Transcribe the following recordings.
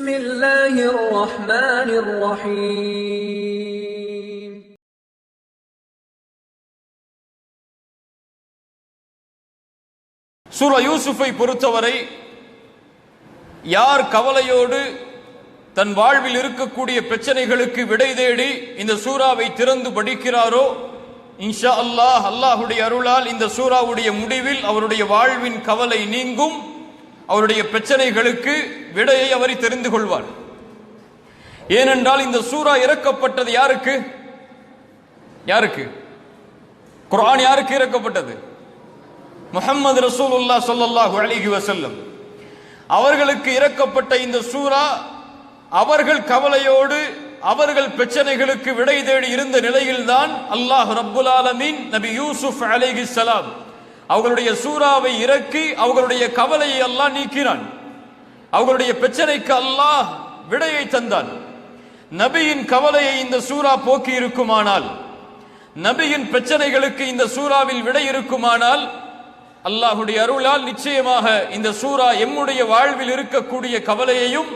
بسم الله الرحمن الرحيم சூரா யூசுஃபை பொறுத்தவரை யார் கவலையோடு தன் வாழ்வில் இருக்கக்கூடிய பிரச்சனைகளுக்கு விடை தேடி இந்த சூராவை திறந்து படிக்கிறாரோ இன்ஷா அல்லாஹ் அல்லாஹுடைய அருளால் இந்த சூராவுடைய முடிவில் அவருடைய வாழ்வின் கவலை நீங்கும், அவருடைய பிரச்சனைகளுக்கு விடையை அவர் தெரிந்து கொள்வார். ஏனென்றால் இந்த சூரா இறக்கப்பட்டது யாருக்கு? யாருக்கு? குர்ஆன் யாருக்கு இறக்கப்பட்டது? முஹம்மது ரசூலுல்லாஹ் ஸல்லல்லாஹு அலைஹி வஸல்லம் அவர்களுக்கு இறக்கப்பட்ட இந்த சூரா அவர்கள் கவலையோடு அவர்கள் பிரச்சனைகளுக்கு விடை தேடி இருந்த நிலையில்தான் அல்லாஹ் ரப்புல் ஆலமீன் நபி யூசுப் அலைஹிஸ்ஸலாம் அவர்களுடைய சூராவை இறக்கி அவர்களுடைய கவலையை அல்லாஹ் நீக்கினான். அவர்களுடைய பிரச்சனைக்கு அல்லாஹ் விடையை தந்தான். நபியின் கவலையை இந்த சூரா போக்கி இருக்குமானால், நபியின் பிரச்சனைகளுக்கு இந்த சூராவில் விடை இருக்குமானால், அல்லாஹுடைய அருளால் நிச்சயமாக இந்த சூரா எம்முடைய வாழ்வில் இருக்கக்கூடிய கவலையையும்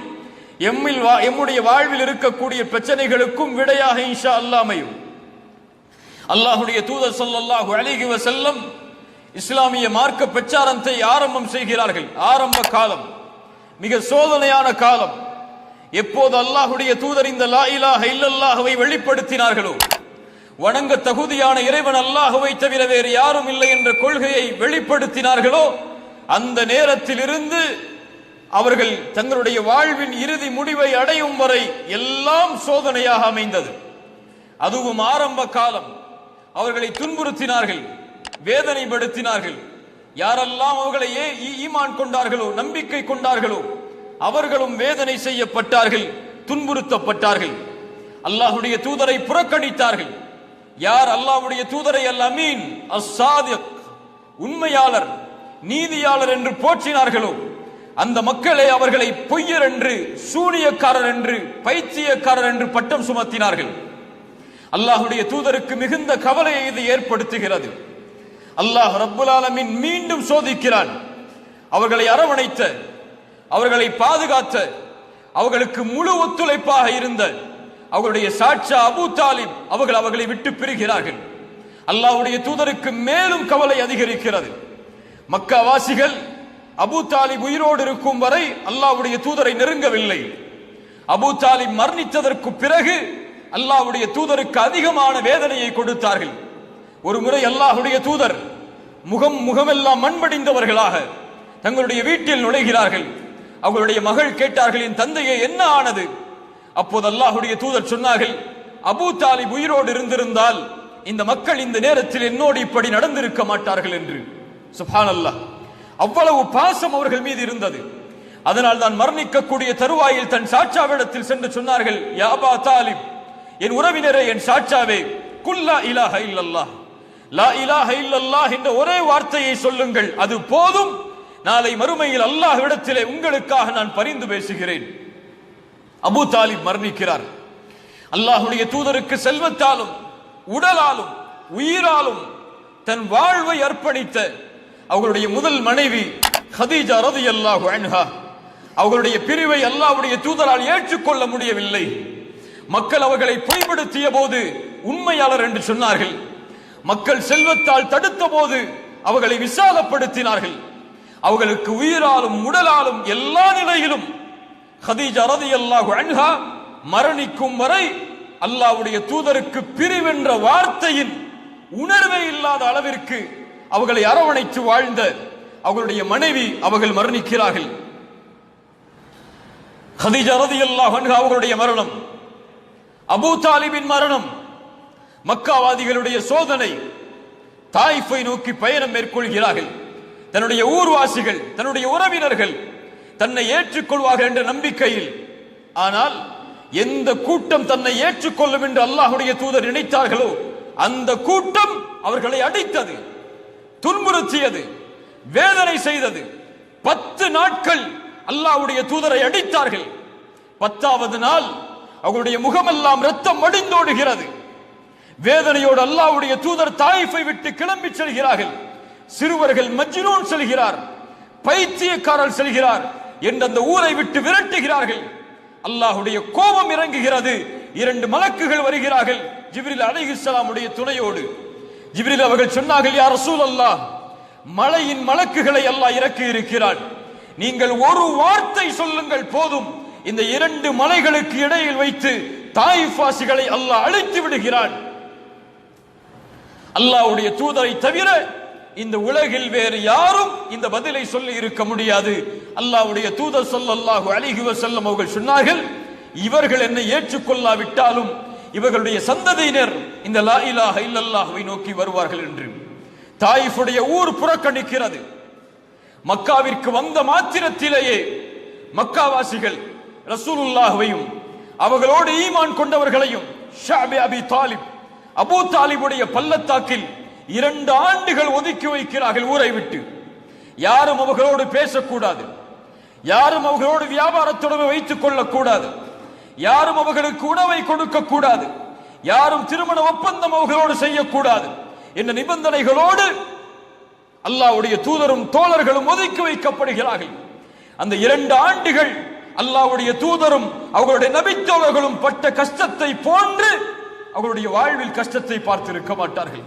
எம்முடைய வாழ்வில் இருக்கக்கூடிய பிரச்சனைகளுக்கும் விடையாக இன்ஷா அல்லாஹ் அமையும். அல்லாஹுடைய தூதர் ஸல்லல்லாஹு அலைஹி வஸல்லம் இஸ்லாமிய மார்க்க பிரச்சாரத்தை ஆரம்பம் செய்கிறார்கள். ஆரம்ப காலம் மிக சோதனையான காலம். எப்போது அல்லாஹுடைய தூதர் இந்த லா இலாஹ இல்லல்லாஹ்வை வெளிப்படுத்தினார்களோ, வணங்க தகுதியான இறைவன் அல்லாஹ்வை தவிர வேறு யாரும் இல்லை என்ற கொள்கையை வெளிப்படுத்தினார்களோ, அந்த நேரத்தில் இருந்து அவர்கள் தங்களுடைய வாழ்வின் இறுதி முடிவை அடையும் வரை எல்லாம் சோதனையாக அமைந்தது. அதுவும் ஆரம்ப காலம். அவர்களை துன்புறுத்தினார்கள், வேதனைப்படுத்தினார்கள். யாரெல்லாம் அவர்களை ஈமான் கொண்டார்களோ, நம்பிக்கை கொண்டார்களோ, அவர்களும் வேதனை செய்யப்பட்டார்கள், துன்புறுத்தப்பட்டார்கள். அல்லாஹுடைய தூதரை புறக்கணித்தார்கள். யார் அல்லாஹ்வுடைய தூதரை அல் அமீன், அஸ்-சாதிக், உண்மையாளர், நீதியாளர் என்று போற்றினார்களோ, அந்த மக்களே அவர்களை பொய்யர் என்று, சூனியக்காரர் என்று, பைத்தியக்காரர் என்று பட்டம் சுமத்தினார்கள். அல்லாஹுடைய தூதருக்கு மிகுந்த கவலையை இது ஏற்படுத்துகிறது. அல்லாஹ் ரப்புல் ஆலமீன் மீண்டும் சோதிக்கிறான். அவர்களை அரவணைத்த, அவர்களை பாதுகாத்த, அவர்களுக்கு முழு ஒத்துழைப்பாக இருந்த அவர்களுடைய சாட்சா அபூ தாலிப் அவர்களை விட்டு பிரிகிறார்கள். அல்லாஹ்வுடைய தூதருக்கு மேலும் கவலை அதிகரிக்கிறது. மக்கா வாசிகள் அபூ தாலிப் உயிரோடு இருக்கும் வரை அல்லாஹ்வுடைய தூதரை நெருங்கவில்லை. அபூ தாலிப் மரணித்ததற்கு பிறகு அல்லாஹ்வுடைய தூதருக்கு அதிகமான வேதனையை கொடுத்தார்கள். ஒரு முறை அல்லாஹ்வுடைய தூதர் முகமெல்லாம் மண்படிந்தவர்களாக தங்களுடைய வீட்டில் நுழைகிறார்கள். அவர்களுடைய மகள் கேட்டார்கள், என் தந்தையே என்ன ஆனது? அப்போது அல்லாஹ்வுடைய தூதர் சொன்னார்கள், அபூ தாலிப் உயிரோடு இருந்திருந்தால் இந்த மக்கள் இந்த நேரத்தில் என்னோடு இப்படி நடந்திருக்க மாட்டார்கள் என்று. சுப்ஹானல்லாஹ், அவ்வளவு பாசம் அவர்கள் மீது இருந்தது. அதனால் தான் மரணிக்கக்கூடிய தருவாயில் தன் சாட்சாவிடத்தில் சென்று சொன்னார்கள், யா அபா தாலிப், என் உறவினரே, என் சாட்சாவே, குல் லா இலாஹ இல்லல்லாஹ், லா இலாஹ இல்லல்லாஹ் என்ற ஒரே வார்த்தையை சொல்லுங்கள், அது போதும். நாளை மறுமையில் அல்லாஹ்விடத்திலே உங்களுக்காக நான் பரிந்து பேசுகிறேன். அபூ தாலிப் மரணிக்கிறார். அல்லாஹ்வுடைய தூதருக்கு செல்வத்தாலும் உடலாலும் உயிராலும் தன் வாழ்வை அர்ப்பணித்த அவர்களுடைய முதல் மனைவி ஹதீஜா ரலியல்லாஹு அன்ஹா, அவர்களுடைய பிரிவை அல்லாஹ்வுடைய தூதரால் ஏற்றுக்கொள்ள முடியவில்லை. மக்கள் அவர்களை பொய்ப்படுத்திய போது உண்மையாளர் என்று சொன்னார்கள். மக்கள் செல்வத்தால் தடுத்த போது அவர்களை விசாலப்படுத்தினார்கள். அவர்களுக்கு உயிராலும் உடலாலும் எல்லா நிலையிலும் ஹதீஜா ரலியல்லாஹு அன்ஹா மரணிக்கும் வரை அல்லாஹ்வுடைய தூதருக்கு பிரிவென்ற வார்த்தையின் உணர்வே இல்லாத அளவிற்கு அவர்களை அரவணைத்து வாழ்ந்த அவர்களுடைய மனைவி அவர்கள் மரணிக்கிறார்கள். ஹதீஜா ரலியல்லாஹு அன்ஹா அவர்களுடைய மரணம், அபூ தாலிபின் மரணம், மக்காவாதிகளுடைய சோதனை. தாயிஃபை நோக்கி பயணம் மேற்கொள்கிறார்கள். தன்னுடைய ஊர்வாசிகள், தன்னுடைய உறவினர்கள் தன்னை ஏற்றுக்கொள்வார்கள் என்ற நம்பிக்கையில். ஆனால் எந்த கூட்டம் தன்னை ஏற்றுக்கொள்ளும் என்று அல்லாஹ்வுடைய தூதர் நினைத்தார்களோ அந்த கூட்டம் அவர்களை அடித்தது, துன்புறுத்தியது, வேதனை செய்தது. 10 நாட்கள் அல்லாஹ்வுடைய தூதரை அடித்தார்கள். 10வது நாள் அவர்களுடைய முகமெல்லாம் ரத்தம் வடிந்தோடுகிறது. வேதனையோடு அல்லாஹ்வுடைய தூதர் தாயிஃபை விட்டு கிளம்பி செல்கிறார்கள். சிறுவர்கள் மஜ்னூன் செல்கிறார், பைத்தியக்காரர் செல்கிறார் என்று அந்த ஊரை விட்டு விரட்டுகிறார்கள். அல்லாஹ்வுடைய கோபம் இறங்குகிறது. 2 மலக்குகள் வருகிறார்கள் ஜிப்ரீல் அலைஹிஸ்ஸலாமுடைய துணையோடு. ஜிப்ரீல் அவர்கள் சொன்னார்கள், யா ரசூலல்லாஹ், மலையின் மலக்குகளை அல்லாஹ் இறக்கி இருக்கிறான். நீங்கள் ஒரு வார்த்தை சொல்லுங்கள் போதும், இந்த 2 மலைகளுக்கு இடையில் வைத்து தாயிஃப் வாசிகளை அல்லாஹ் அழித்து விடுகிறான். அல்லாஹ்வுடைய தூதரை தவிர இந்த உலகில் வேறு யாரும் இந்த பதிலை சொல்லி இருக்க முடியாது. அல்லாஹ்வுடைய தூதர் ஸல்லல்லாஹு அலைஹி வஸல்லம் அவர்கள் சொன்னார்கள், இவர்கள் என்னை ஏற்றுக்கொள்ளாவிட்டாலும் இவர்களுடைய சந்ததியினர் இந்த லா இலாஹ இல்லல்லாஹ்வை நோக்கி வருவார்கள் என்று. தாயிஃபுடைய ஊர் புறக்கணிக்கிறது. மக்காவிற்கு வந்த மாத்திரத்திலேயே மக்காவாசிகள் ரசூலுல்லாஹ்வையும் அவர்களோடு ஈமான் கொண்டவர்களையும் ஷஅபி அபி தாலிப், அபூ தாலிபுடைய பள்ளத்தாக்கில் 2 ஆண்டுகள் ஒதுக்கி வைக்கிறார்கள் ஊரை விட்டு. யாரும் அவர்களோடு பேசக்கூடாது, யாரும் அவர்களோடு வியாபார தொடர்பை வைத்துக் கொள்ளக்கூடாது, யாரும் அவர்களுக்கு உணவை கொடுக்க கூடாது, யாரும் திருமண ஒப்பந்தம் அவர்களோடு செய்யக்கூடாது என்ற நிபந்தனைகளோடு அல்லாஹ்வுடைய தூதரும் தோழர்களும் ஒதுக்கி வைக்கப்படுகிறார்கள். அந்த 2 ஆண்டுகள் அல்லாஹ்வுடைய தூதரும் அவர்களுடைய நபித்தோழர்களும் பட்ட கஷ்டத்தை போன்று அவர்களுடைய வாழ்வில் கஷ்டத்தை பார்த்திருக்க மாட்டார்கள்.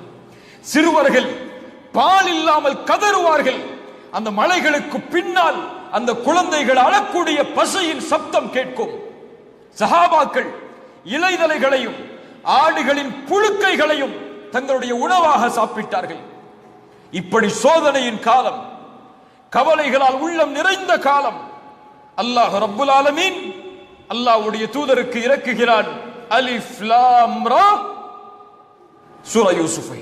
சிறுவர்கள் பால் இல்லாமல் கதறுவார்கள். அந்த மலைகளுக்கு பின்னால் அந்த குழந்தைகள் அழக்கூடிய பசையின் சப்தம் கேட்கும். சஹாபாக்கள் இலைதலைகளையும் ஆடுகளின் புழுக்கைகளையும் தங்களுடைய உணவாக சாப்பிட்டார்கள். இப்படி சோதனையின் காலம், கவலைகளால் உள்ளம் நிறைந்த காலம் அல்லாஹ் ரப்புல் ஆலமீன் அல்லாஹ்வுடைய தூதருக்கு இறக்குகிறான். அலிஃப் லாம் ரா சூரா யூசுஃபை.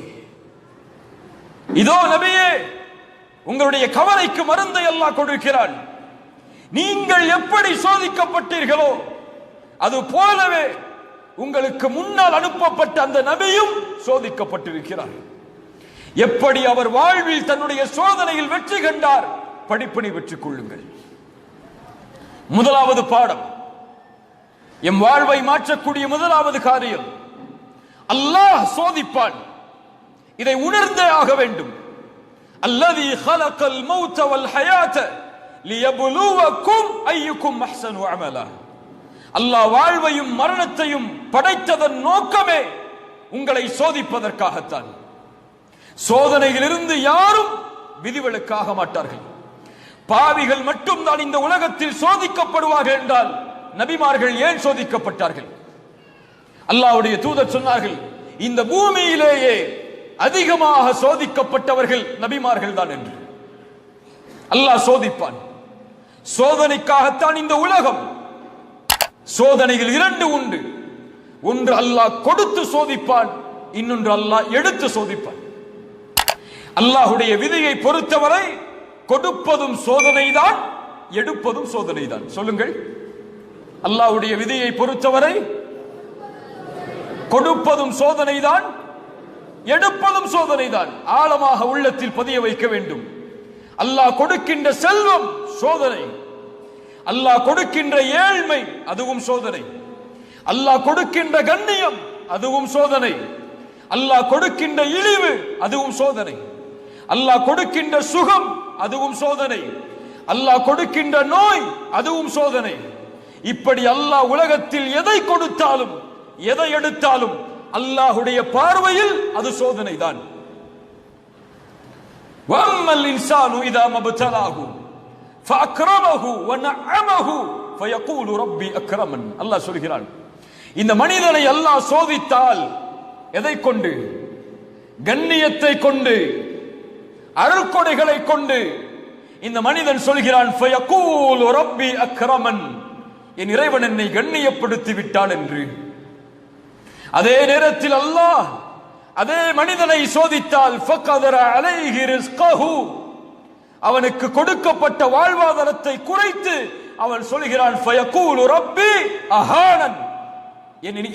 இதோ நபியே, உங்களுடைய கவலைக்கு மருந்தை அல்லாஹ் கொடுக்கிறான். நீங்கள் எப்படி சோதிக்கப்பட்டீர்களோ அது போலவே உங்களுக்கு முன்னால் அனுப்பப்பட்ட அந்த நபியும் சோதிக்கப்பட்டிருக்கிறார். எப்படி அவர் வாழ்வில் தன்னுடைய சோதனையில் வெற்றி கண்டார், படிப்பினை பெற்றுக் கொள்ளுங்கள். முதலாவது பாடம், எம் வாழ்வை மாற்றக்கூடிய முதலாவது காரியம், அல்லாஹ் சோதிப்பான். இதை உணர்ந்தே ஆக வேண்டும். அல்லதி خلقல் மௌத வல் ஹயாத லியப்லுவக்கும் அய்யுக்கும் அஹ்ஸனு அமலா. அல்லாஹ் வாழ்வையும் மரணத்தையும் படைத்ததன் நோக்கமே உங்களை சோதிப்பதற்காகத்தான். சோதனையிலிருந்து யாரும் விதிவிலக்காக மாட்டார்கள். பாவிகள் மட்டும் தான் இந்த உலகத்தில் சோதிக்கப்படுவார்கள் என்றால் நபிமார்கள் ஏன் சோதிக்கப்பட்டார்கள்? அல்லாஹ்வுடைய தூதர் சொன்னார்கள், இந்த பூமியிலேயே அதிகமாக சோதிக்கப்பட்டவர்கள் நபிமார்கள் தான் என்று. அல்லாஹ் சோதிப்பான். சோதனைக்காகத்தான் இந்த உலகம். சோதனைகள் 2 உண்டு. ஒன்று அல்லாஹ் கொடுத்து சோதிப்பான், இன்னொன்று அல்லாஹ் எடுத்து சோதிப்பான். அல்லாஹ்வுடைய விதியை பொறுத்தவரை கொடுப்பதும் சோதனைதான், எடுப்பதும் சோதனைதான். சொல்லுங்கள், அல்லாஹ்வுடைய விதியை பொறுத்தவரை கொடுப்பதும் சோதனைதான், எடுப்பதும் சோதனைதான். ஆழமாக உள்ளத்தில் பதிய வைக்க வேண்டும். அல்லாஹ் கொடுக்கின்ற செல்வம் சோதனை, அல்லாஹ் கொடுக்கின்ற ஏழ்மை அதுவும் சோதனை, அல்லாஹ் கொடுக்கின்ற கண்ணியம் அதுவும் சோதனை, அல்லாஹ் கொடுக்கின்ற இழிவு அதுவும் சோதனை, அல்லாஹ் கொடுக்கின்ற சுகம் அதுவும் சோதனை, அல்லாஹ் கொடுக்கின்ற நோய் அதுவும் சோதனை. இப்படி அல்லாஹ் உலகத்தில் எதை கொடுத்தாலும் எதை எடுத்தாலும் அல்லாஹ்வுடைய பார்வையில் அது சோதனை தான். வம்மல் இன்சானு இதா மப்தலாஹு ஃபஅக்ரமஹு வநஅமஹு ஃபயகூலு ரப்பி அக்ரமன். அல்லாஹ் சொல்கிறான், இந்த மனிதனை அல்லாஹ் சோதித்தால் எதை கொண்டு? கண்ணியத்தை கொண்டு, அருள்கொடைகளை கொண்டு. இந்த மனிதன் சொல்கிறான், ஃபயகூலு ரப்பி அக்ரமன், என் இறைவன் என்னை கண்ணியப்படுத்தி விட்டான் என்று. அதே நேரத்தில் அல்லாஹ் அதே மனிதனை சோதித்தால் ஃபகதர அலைஹி ரிஸ்கஹு, அவனுக்கு கொடுக்கப்பட்ட வாழ்வாதாரத்தை குறைத்து அவன் சொல்கிறான், ஃபயகூலு ரப்பி அஹானன்,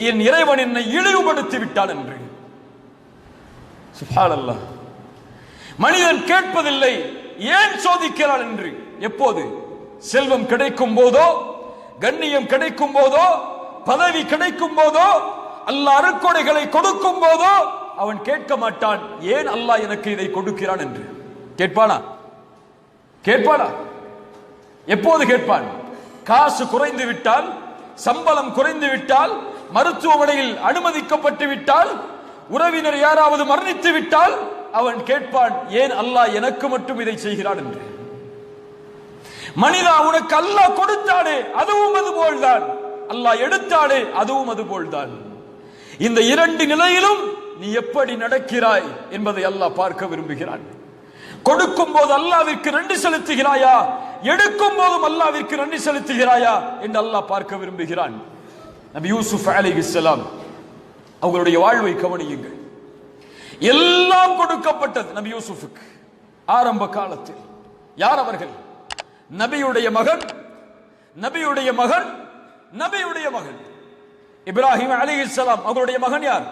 என் இறைவன் என்னை இழிவுபடுத்தி விட்டான் என்று. சுப்ஹானல்லாஹ். மனிதன் கேட்பதில்லை ஏன் சோதிக்கிறான் என்று. எப்போது? செல்வம் கிடைக்கும் போதோ, கண்ணியம் கிடைக்கும் போதோ, பதவி கிடைக்கும் போதோ, அல்லாஹ் அருட்கொடைகளை கொடுக்கும் போதோ அவன் கேட்க மாட்டான், ஏன் அல்லாஹ் எனக்கு இதை கொடுக்கிறான் என்று. கேட்பானா? கேட்பானா? எப்போது கேட்பான்? காசு குறைந்து விட்டால், சம்பளம் குறைந்து விட்டால், மருத்துவமனையில் அனுமதிக்கப்பட்டு விட்டால், உறவினர் யாராவது மரணித்து விட்டால் அவன் கேட்பான், ஏன் அல்லாஹ் எனக்கு மட்டும் இதை செய்கிறான் என்று. மனிதா, உனக்கு அல்லாஹ் கொடுத்தானே அதுவும் அது போல்தான், அல்லாஹ் எடுத்தானே அதுவும் அது போல்தான். இந்த இரண்டு நிலையிலும் நீ எப்படி நடக்கிறாய் என்பதை அல்லாஹ் பார்க்க விரும்புகிறான். கொடுக்கும் போது அல்லாஹ்விற்கு நன்றி செலுத்துகிறாயா, எடுக்கும் போதும் அல்லாஹ்விற்கு நன்றி செலுத்துகிறாயா என்று அல்லாஹ் பார்க்க விரும்புகிறான். நபி யூசுப் அலைஹிஸ்ஸலாம் அவர்களுடைய வாழ்வை கவனியுங்கள். எல்லாம் கொடுக்கப்பட்டது நபி யூசுஃபுக்கு. ஆரம்ப காலத்தில் யார் அவர்கள்? நபியுடைய மகன், நபியுடைய மகன், நபியுடைய மகன் இப்ராஹிம் அலைஹிஸ்ஸலாம். அவர்களுடைய மகன் யார்?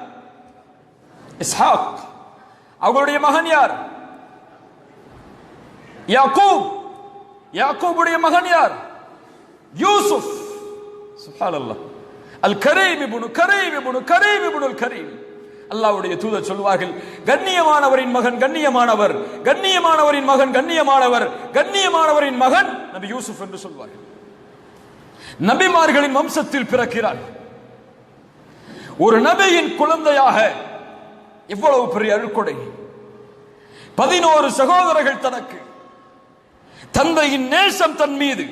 இஸ்ஹாக். அவர்களுடைய மகன் யார்? யாக்கூப். யாக்கூபுடைய மகன் யார்? யூசுப். சுப்ஹானல்லாஹ். அல் கரீம் இப்னு கரீம் இப்னு கரீம் இப்னு அல் கரீம். அல்லாஹ்வுடைய தூதர் சொல்வார்கள், கண்ணியமானவரின் மகன் கண்ணியமானவர், கண்ணியமானவரின் மகன் கண்ணியமானவர், கண்ணியமானவரின் மகன் நபி யூசுப் என்று சொல்வார்கள். நபிமார்களின் வம்சத்தில் பிறக்கிறார். ஒரு நபியின் குழந்தையாக எவ்வளவு பெரிய அருட்கொடை. 11 சகோதரர்கள் தனக்கு. தந்தையின் நேசம் தன் மீது,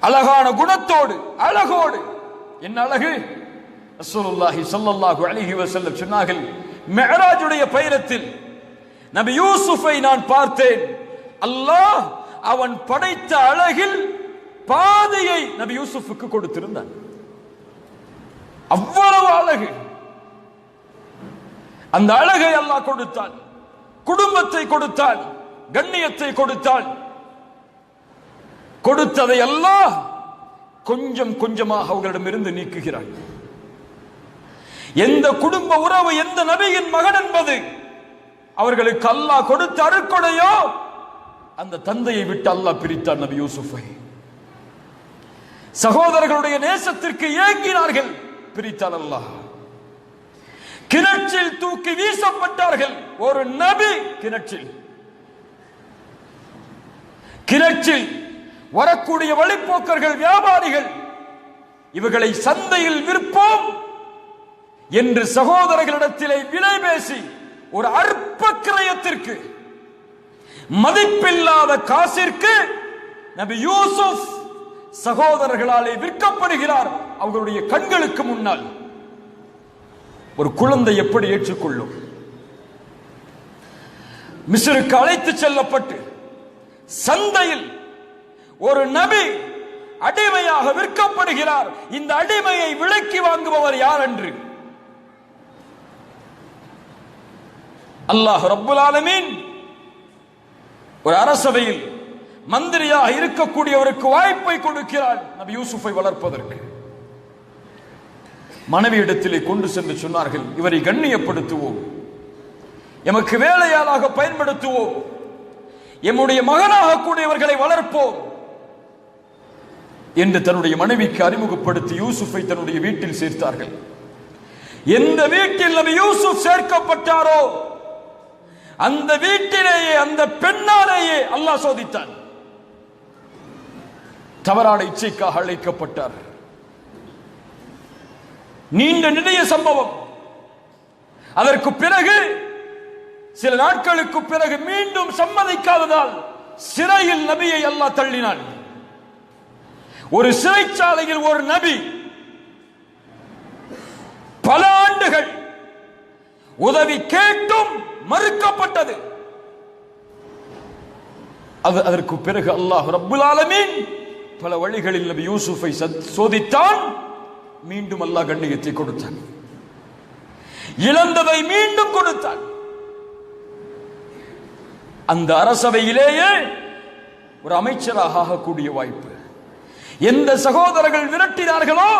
அழகான குணத்தோடு, அழகோடு. என்ன அழகு! ரசூலுல்லாஹி ஸல்லல்லாஹு அலைஹி வஸல்லம் சொன்னார்கள், மிஅராஜுடைய பயணத்தில் நபி யூசுஃபை நான் பார்த்தேன். அல்லாஹ் அவன் படைத்த அழகில் பாதியை நபி யூசுஃபுக்கு கொடுத்திருந்தான். அவ்வளவு அழகு. அந்த அழகை அல்லாஹ் கொடுத்தான். குடும்பத்தை கொடுத்தான், கண்ணியத்தை கொடுத்தான். கொடுத்ததை அல்லாஹ் கொஞ்சம் கொஞ்சமாக அவர்களிடமிருந்து நீக்குகிறான். எந்த குடும்ப உறவு, எந்த நபியின் மகன் என்பது அவர்களுக்கு அல்லாஹ் கொடுத்த அருட்கொடையோ அந்த தந்தையை விட்டு அல்லாஹ் பிரித்தான் நபி யூசுஃபை. சகோதரர்களுடைய நேசத்திற்கு ஏங்கினார்கள், பிரித்தான் அல்லாஹ். கிணற்றில் தூக்கி வீசப்பட்டார்கள். ஒரு நபி கிணற்றில். கிணற்றில் வரக்கூடிய வழிப்போக்கர்கள், வியாபாரிகள் இவர்களை சந்தையில் விற்போம் என்று சகோதரர்களிடத்திலே விலை பேசி ஒரு அற்ப கிரயத்திற்கு, மதிப்பில்லாத காசிற்கு நபி யூசுப் சகோதரர்களாலே விற்கப்படுகிறார். அவர்களுடைய கண்களுக்கு முன்னால். ஒரு குழந்தை எப்படி ஏற்றுக்கொள்ளும்? மிஸ்ருக்கு அழைத்து செல்லப்பட்டு சந்தையில் ஒரு நபி அடிமையாக விற்கப்படுகிறார். இந்த அடிமையை விலைக்கு வாங்குபவர் யார் என்று அல்லாஹ் ரப்புல் ஆலமீன் ஒரு அரசவையில் மந்திரியாக இருக்கக்கூடியவருக்கு வாய்ப்பை கொடுக்கிறார் நபி யூசுஃபை வளர்ப்பதற்கு. மனைவியிடத்திலே கொண்டு சென்று சொன்னார்கள், இவரை கண்ணியப்படுத்துவோம், எமக்கு வேலையாளாக பயன்படுத்துவோம், எம்முடைய மகனாக கூடியவர்களை வளர்ப்போம் என்று தன்னுடைய மனைவிக்கு அறிமுகப்படுத்தி யூசுஃபை தன்னுடைய வீட்டில் சேர்த்தார்கள். எந்த வீட்டில் நபி யூசுப் சேர்க்கப்பட்டாரோ அந்த வீட்டிலேயே, அந்த பெண்ணாலேயே அல்லாஹ் சோதித்தான். தவறான இச்சைக்காக அழைக்கப்பட்டார். நீண்ட நெடிய சம்பவம். அதற்கு பிறகு சில நாட்களுக்கு பிறகு மீண்டும் சம்மதிக்காததால் சிறையில் நபியை அல்லாஹ் தள்ளினான். ஒரு சிறைச்சாலையில் ஒரு நபி பல ஆண்டுகள் உதவி கேட்டும் மறுக்கப்பட்டது. அதற்கு பிறகு அல்லாஹ் ரப்புல் ஆலமீன் பல வழிகளில் நபி யூசுஃபை சோதித்தான். மீண்டும் அல்லாஹ் கண்ணியத்தை கொடுத்தான். இழந்ததை மீண்டும் கொடுத்தான். அந்த அரசவையிலேயே ஒரு அமைச்சராக ஆகக்கூடிய வாய்ப்பு. எந்த சகோதரர்கள் விரட்டினார்களோ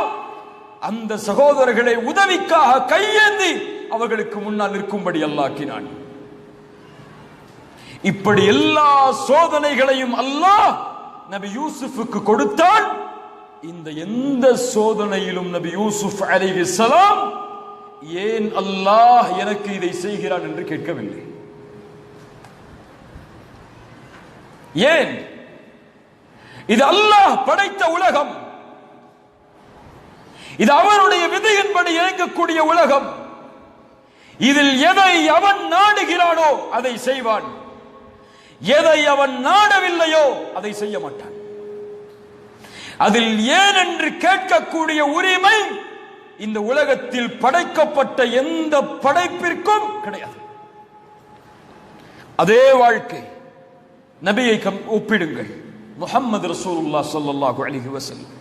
அந்த சகோதரர்களை உதவிக்காக கையேந்தி அவர்களுக்கு முன்னால் நிற்கும்படி அல்லாஹ். இப்படி எல்லா சோதனைகளையும் அல்லாஹ் நபி யூசுஃபுக்கு கொடுத்தான். இந்த எந்த சோதனையிலும் நபி யூசுப் அலைஹிஸ்ஸலாம் ஏன் அல்லாஹ் எனக்கு இதை செய்கிறான் என்று கேட்கவில்லை. ஏன்? இது அல்லாஹ் படைத்த உலகம். இது அவனுடைய விதியின்படி இயங்கக்கூடிய உலகம். இதில் எதை அவன் நாடுகிறானோ அதை செய்வான், எதை அவன் நாடவில்லையோ அதை செய்ய மாட்டான். அதில் ஏன் என்று கேட்கக்கூடிய உரிமை இந்த உலகத்தில் படைக்கப்பட்ட எந்த படைப்பிற்கும் கிடையாது. அதே வாழ்க்கை நபியை ஒப்பிடுங்கள். முஹம்மது ரசூலுல்லாஹ் ஸல்லல்லாஹு அலைஹி வஸல்லம்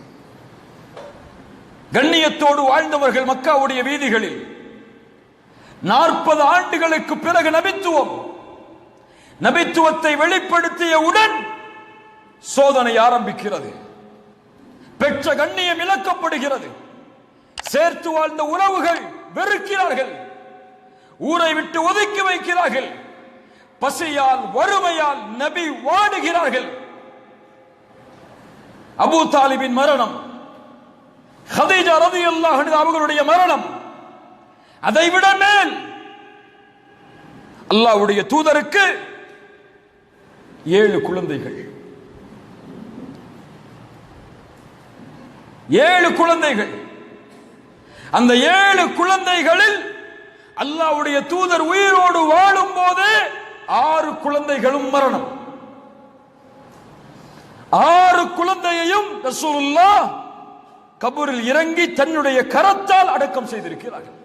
கண்ணியத்தோடு வாழ்ந்தவர்கள் மக்காவுடைய வீதிகளில். 40 ஆண்டுகளுக்கு பிறகு நபித்துவத்தை வெளிப்படுத்தியவுடன் சோதனை ஆரம்பிக்கிறது. பெற்ற கண்ணியம் இழக்கப்படுகிறது. சேர்த்து வாழ்ந்த உறவுகள் வெறுக்கிறார்கள், ஊரை விட்டு ஒதுக்கி வைக்கிறார்கள். பசியால் வறுமையால் நபி வாடுகிறார்கள். அபூ தாலிபின் மரணம், ஹதீஜா ரலியல்லாஹு அன்ஹா அவர்களுடைய மரணம், அதைவிட மேல் அல்லாஹ்வுடைய தூதருக்கு 7 குழந்தைகள். 7 குழந்தைகள். அந்த 7 குழந்தைகளில் அல்லாஹ்வுடைய தூதர் உயிரோடு வாழும் போதே 6 குழந்தைகளும் மரணம். 6 குழந்தையையும் ரசூலுல்லாஹ் கபூரில் இறங்கி தன்னுடைய கரத்தால் அடக்கம் செய்திருக்கிறார்கள்.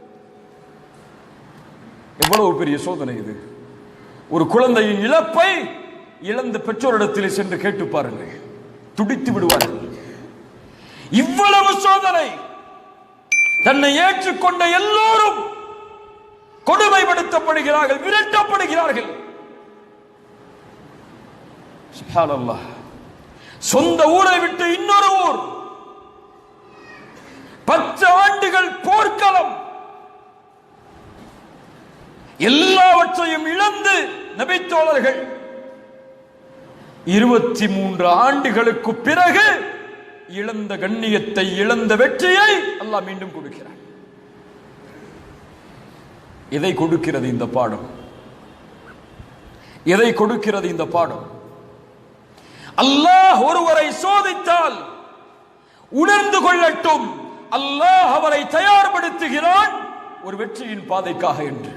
எவ்வளவு பெரிய சோதனை இது! ஒரு குழந்தையின் இழப்பை இழந்த பெற்றோரிடத்தில் சென்று கேட்டு பாருங்கள், துடித்து விடுவார்கள். இவ்வளவு சோதனை. தன்னை ஏற்றுக்கொண்ட எல்லோரும் கொடுமைப்படுத்தப்படுகிறார்கள், விரட்டப்படுகிறார்கள். சுப்ஹானல்லாஹ். சொந்த ஊரை விட்டு இன்னொரு ஊர், 10 ஆண்டுகள் போர்க்களம், எல்லாவற்றையும் இழந்து நபித்தோழர்கள் 23 ஆண்டுகளுக்கு பிறகு இழந்த கண்ணியத்தை, இழந்த வெற்றியை அல்லாஹ் மீண்டும் கொடுக்கிறார். எதை கொடுக்கிறது இந்த பாடம்? எதை கொடுக்கிறது இந்த பாடம்? அல்லாஹ் ஒருவரை சோதித்தால் உணர்ந்து கொள்ளட்டும், அல்லாஹ் அவரை தயார்படுத்துகிறான் ஒரு வெற்றியின் பாதைக்காக என்று.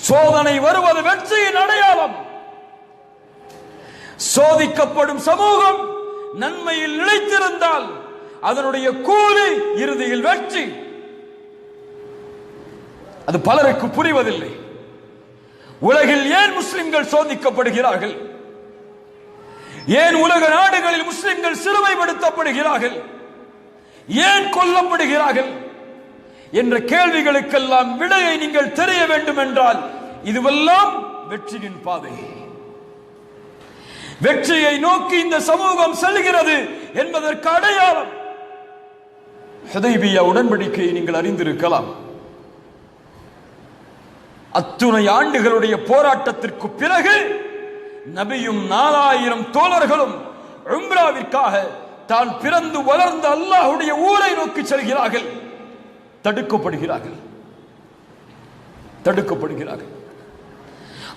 சோதனை வருவது வெற்றியின் அடையாளம். சோதிக்கப்படும் சமூகம் நன்மையில் நிலைத்திருந்தால் அதனுடைய கூலி இறுதியில் வெற்றி. அது பலருக்கு புரிவதில்லை. உலகில் ஏன் முஸ்லிம்கள் சோதிக்கப்படுகிறார்கள்? ஏன் உலக நாடுகளில் முஸ்லிம்கள் சிறுமைப்படுத்தப்படுகிறார்கள்? ஏன் கொல்லப்படுகிறார்கள் என்ற கேள்விகளுக்கெல்லாம் விடையை நீங்கள் தெரிய வேண்டும் என்றால் இதுவெல்லாம் வெற்றியின் பாதை. வெற்றியை நோக்கி இந்த சமூகம் செல்கிறது என்பதற்கு அடையாளம் ஹுதைபியா உடன்படிக்கையை நீங்கள் அறிந்திருக்கலாம். அத்துணை ஆண்டுகளுடைய போராட்டத்திற்கு பிறகு நபியும் 4000 தோழர்களும் உம்ராவிற்காக தான் பிறந்து வளர்ந்த அல்லாஹ்வுடைய ஊரை நோக்கி செல்கிறார்கள். தடுக்கப்படுகிறார்கள்.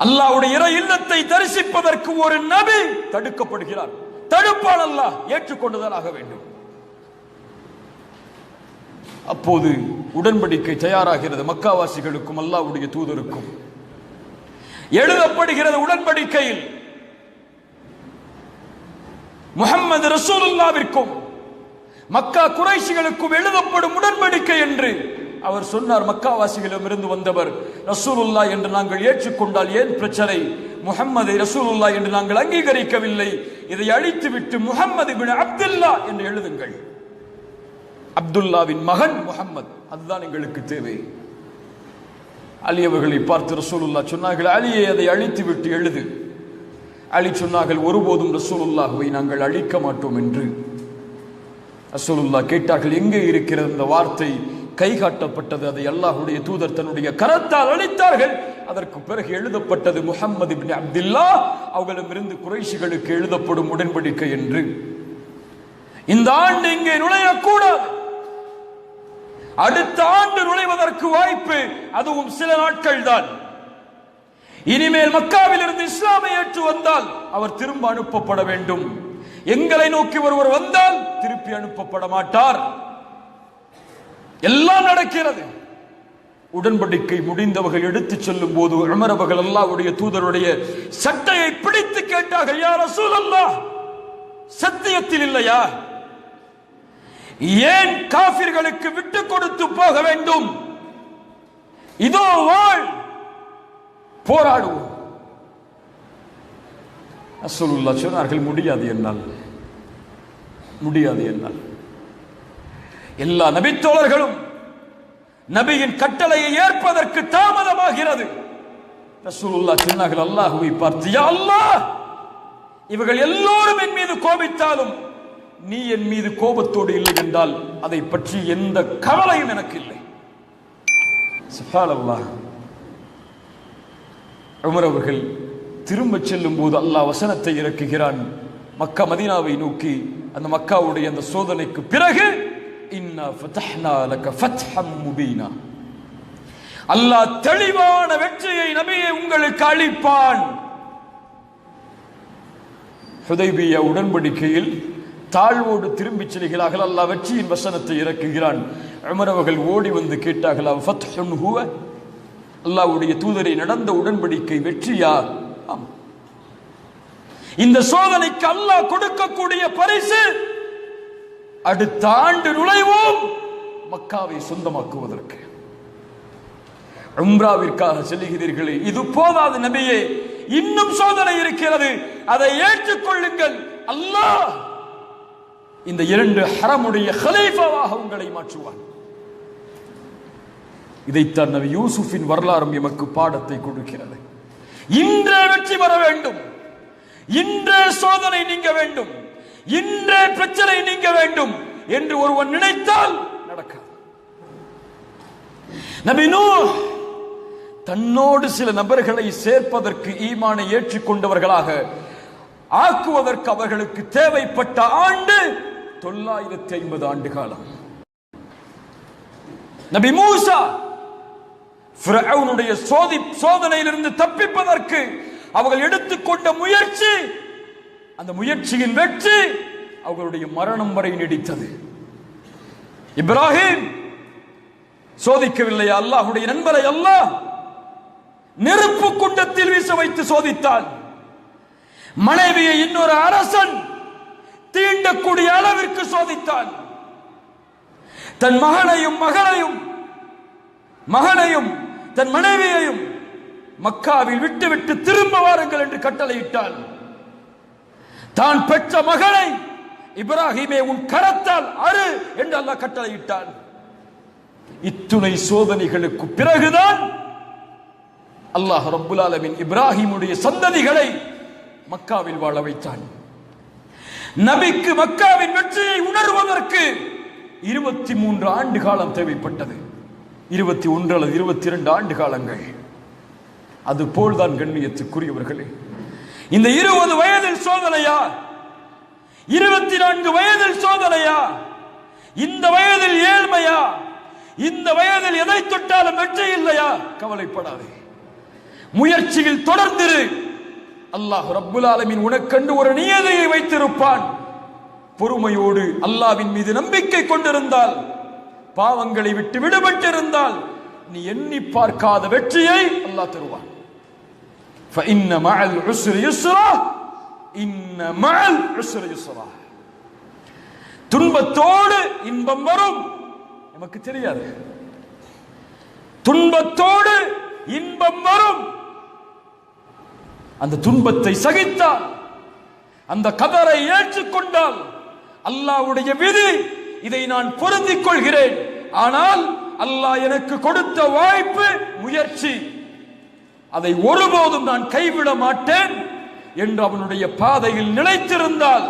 அல்லாஹ்வுடைய இறை இல்லத்தை தரிசிப்பதற்கு ஒரு நபி தடுக்கப்படுகிறார். தடுப்பான் அல்லாஹ், ஏற்றுக்கொண்டுதான் ஆக வேண்டும். அப்போது உடன்படிக்கை தயாராகிறது. மக்காவாசிகளுக்கும் அல்லாஹ்வுடைய தூதருக்கும் எழுதப்படுகிறது. உடன்படிக்கையில் முஹம்மது ரசூலுல்லாஹ்விற்கும் மக்கா குறைஷிகளுக்கும் எழுதப்படும் உடன்படிக்கை என்று அவர் சொன்னார். மக்காவாசிகளிடம் இருந்து வந்தவர் ரசூலுல்லாஹ் என்று நாங்கள் ஏற்றுக்கொண்டால் ஏன் பிரச்சனை? முஹம்மதை ரசூலுல்லாஹ் என்று நாங்கள் அங்கீகரிக்கவில்லை. இதை அழித்துவிட்டு முஹம்மது இப்னு அப்துல்லா என்று எழுதுங்கள். அப்துல்லாவின் மகன் முஹம்மது, அதுதான் எங்களுக்கு தேவை. அலி அவர்களை பார்த்து ரசூலுல்லாஹ் சொன்னார்கள், அலியை அதை அழித்துவிட்டு எழுது. அலி சொன்னார்கள், ஒருபோதும் ரசூலுல்லாஹ்வை நாங்கள் அழிக்க மாட்டோம் என்று. ரசூலுல்லாஹ் கேட்டார்கள், எங்கே இருக்கிறது அந்த வார்த்தை? கை காட்டப்பட்டது. அதை அல்லாஹ்வுடைய தூதர் தன்னுடைய கரத்தால் அளித்தார்கள். அதற்கு பிறகு எழுதப்பட்டது முஹம்மது இப்னு அப்துல்லா அவர்களிடமிருந்து குறைஷிகளுக்கு எழுதப்படும் உடன்படிக்கை என்று. இந்த ஆண்டு இங்கே நுழையக்கூடாது, அடுத்த ஆண்டு நுழைவதற்கு வாய்ப்பு, அதுவும் சில நாட்கள் தான். இனிமேல் மக்காவில் இருந்து இஸ்லாமை ஏற்று வந்தால் அவர் திரும்ப அனுப்பப்பட வேண்டும். எங்களை நோக்கி ஒருவர் வந்தால் திருப்பி அனுப்பப்பட மாட்டார். எல்லாம் நடக்கிறது. உடன்படிக்கை முடிந்தவர்கள் எடுத்துச் செல்லும் போது உமர் அவர்கள் அல்லாஹ்வுடைய தூதருடைய சட்டையை பிடித்து கேட்டார்கள், யா ரசூலல்லாஹ், சத்தியத்தில் இல்லையா? ஏன் காஃபிர்களுக்கு விட்டு கொடுத்து போக வேண்டும்? இதோ வாழ், போராடுவோம். ரசூலுல்லாஹ் சொன்னார்கள், முடியாது என்னால், முடியாது என்னால். எல்லா நபித்தோழர்களும் நபியின் கட்டளையை ஏற்பதற்கு தாமதமாகிறது. ரசூலுல்லாஹ் சொன்னார்கள் அல்லாஹ்வை பார்த்து, யா அல்லாஹ், இவர்கள் எல்லோரும் என் மீது கோபித்தாலும் நீ என் மீது கோபத்தோடு இல்லை என்றால் அதை பற்றி எந்த கவலையும் எனக்கு இல்லை. சுப்ஹானல்லாஹ். உமர் அவர்கள் திரும்ப செல்லும் போது அல்லாஹ் வசனத்தை இறக்குகிறான். மக்கா மதீனாவை நோக்கி அந்த மக்காவுடைய அந்த சோதனைக்கு பிறகு இன்னா ஃபதஹ்னா லக ஃபத்ஹம் முபீனா, அல்லாஹ் தெளிவான வெற்றியை நபியே உங்களுக்கு அளிப்பான். ஹுதைபியா உடன்படிக்கையில் தாழ்வோடு திரும்பிச் செல்கிறார்கள். அல்லாஹ் வெற்றியின் வசனத்தை இறக்குகிறான். உமர் அவர்கள் ஓடி வந்து கேட்டார்கள், ஃபத்ஹுன் ஹுவ, அல்லாஹ்வுடைய தூதரை நடந்த உடன்படிக்கை வெற்றியா? ஆம். இந்த சோதனைக்கு அல்லாஹ் கொடுக்கக்கூடிய பரிசு அடுத்த ஆண்டு நுழைவோம் மக்காவை சொந்தமாக்குவதற்கு. உம்ராவிற்காக செல்கிறீர்களே, இது போதாது நபியே, இன்னும் சோதனை இருக்கிறது, அதை ஏற்றுக்கொள்ளுங்கள். அல்லாஹ் இந்த 2 ஹரமுடைய ஹலீஃபாவாக உங்களை மாற்றுவான். இதைத்தான் நபி யூசுஃபின் வரலாறும் எமக்கு பாடத்தை கொடுக்கிறது. இன்றே வெற்றி பெற வேண்டும், இன்றே சோதனை நீங்க வேண்டும், இன்றே பிரச்சனை நீங்க வேண்டும் என்று ஒருவன் நினைத்தால் நடக்காது. நபி நூஹ் தன்னோடு சில நபர்களை சேர்ப்பதற்கு, ஈமானை ஏற்றுக்கொண்டவர்களாக ஆக்குவதற்கு அவர்களுக்கு தேவைப்பட்ட ஆண்டு 950 ஆண்டு காலம். நபி மூசா ஃபிரௌனுடைய சோதனையிலிருந்து தப்பிப்பதற்கு அவர்கள் எடுத்துக்கொண்ட முயற்சி, அந்த முயற்சியின் வெற்றி அவர்களுடைய மரணம் வரை நீடித்தது. இப்ராஹிம் சோதிக்கவில்லையா அல்லாஹ்வுடைய நண்பரை? அல்லாஹ் நெருப்பு குண்டத்தில் வீச வைத்து சோதித்தான். மனைவியை இன்னொரு அரசன் தீண்டக்கூடிய அளவிற்கு சோதித்தான். தன் மகனையும் தன் மனைவியையும் மக்காவில் விட்டுவிட்டு திரும்ப வாருங்கள் என்று கட்டளையிட்டான். தான் பெற்ற மகனை இப்ராஹிமே உன் கரத்தால் அறு என்று அல்லாஹ் கட்டளையிட்டான். இத்துணை சோதனைகளுக்கு பிறகுதான் அல்லாஹ் ரப்புல் ஆலமீன் இப்ராஹிமுடைய சந்ததிகளை மக்காவில் வாழ வைத்தான். நபிக்கு மக்காவின் வெற்றியை உணர்வதற்கு 23 ஆண்டு காலம் தேவைப்பட்டது. 21 அல்லது 22 ஆண்டு காலங்கள். அது போல்தான் கண்ணியத்துக்குரியவர்களே, இந்த 20 வயதில் சோதனையா, 24 வயதில் சோதனையா, இந்த வயதில் ஏழ்மையா, இந்த வயதில் எதை தொட்டாலும் வெற்றி இல்லையா? கவலைப்படாதே, முயற்சியில் தொடர்ந்திரு. அல்லாஹ் ரப்புல் ஆலமீன் உனக்கென்று ஒரு நியதியை வைத்திருப்பான். பொறுமையோடு அல்லாஹ்வின் மீது நம்பிக்கை கொண்டிருந்தால், பாவங்களை விட்டு விடுபட்டிருந்தால், நீ எண்ணி பார்க்காத வெற்றியை அல்லாஹ் தருவான். فإن مع العسر يسرا إن مع العسر يسرا. துன்பத்தோடு இன்பம் வரும், நமக்கு தெரியாது. துன்பத்தோடு இன்பம் வரும். அந்த துன்பத்தை சகித்தால், அந்த கதரை ஏற்றுக்கொண்டால், அல்லாஹ்வுடைய விதி, இதை நான் பொருந்திக் கொள்கிறேன், ஆனால் அல்லாஹ் எனக்கு கொடுத்த வாய்ப்பு, முயற்சி, அதை ஒருபோதும் நான் கைவிட மாட்டேன் என்று அவனுடைய பாதையில் நிலைத்திருந்தால்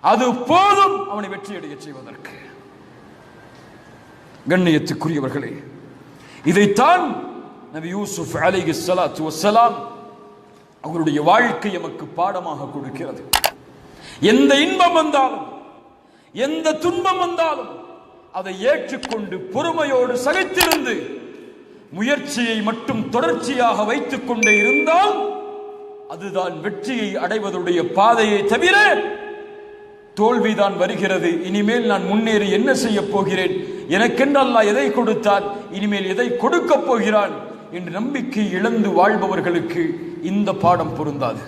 அது போதும் அவனை வெற்றியடைய செய்வதற்கு. கண்ணியத்துக்குரியவர்களே, இதைத்தான் நபி யூசுப் அலைஹிஸ்ஸலாத்து வஸ்ஸலாம் அவருடைய வாழ்க்கை நமக்கு பாடமாக கொடுக்கிறது. எந்த இன்பம் வந்தாலும், எந்த துன்பம் வந்தாலும் அதை ஏற்றுக்கொண்டு பொறுமையோடு சகித்திருந்து முயற்சியை மட்டும் தொடர்ச்சியாக வைத்துக் கொண்டே இருந்தால் அதுதான் வெற்றியை அடைவதுடைய பாதையை தவிர தோல்விதான் வருகிறது. இனிமேல் நான் முன்னேறி என்ன செய்ய போகிறேன், எனக்கென்று அல்லாஹ் எதை கொடுத்தான், இனிமேல் எதை கொடுக்க போகிறான் என்று நம்பிக்கை இழந்து வாழ்பவர்களுக்கு இந்த பாடம் பொருந்தாது.